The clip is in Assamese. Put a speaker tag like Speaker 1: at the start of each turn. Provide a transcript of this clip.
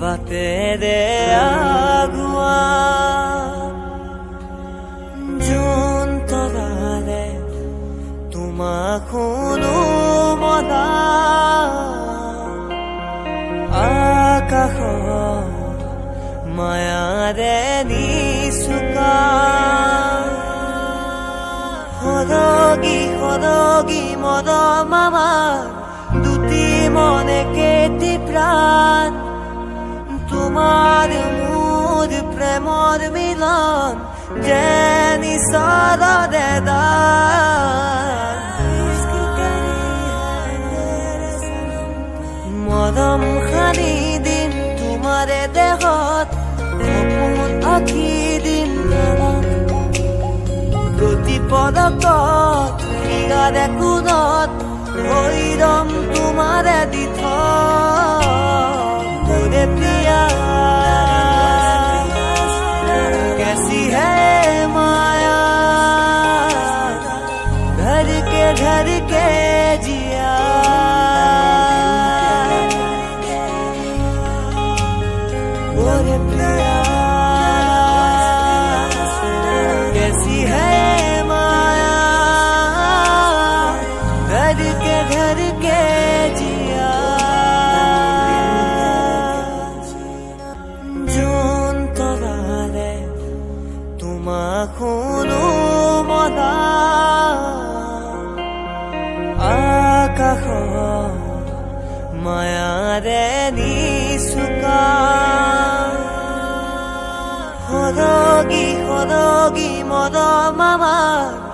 Speaker 1: বাটেৰে আগুৱা জোন তৰাৰে তোমাক শুনো মনা আকাশৰ মায়াৰে নিচুকা সৰগী সৰগী মৰম আমাৰ দুটি মনে কেটি প্ৰাণ তোমাৰ মোৰ প্ৰেমৰ মিলন যেন ঈশ্বৰৰে দান মৰম সানি দিম তোমাৰে দেহত সপোন আঁকি দিম প্ৰতি পদকত ইয়াৰে কোণত ভৈৰম তোমাৰে দিথ मोरे प्रिया कैसी है माया घर के जिया मोरे प्रिया कैसी है माया घर के जिया তোমাক শুনো মনা আকাশৰ মায়াৰে নিচুকা সৰগী সৰগী মৰম আমাৰ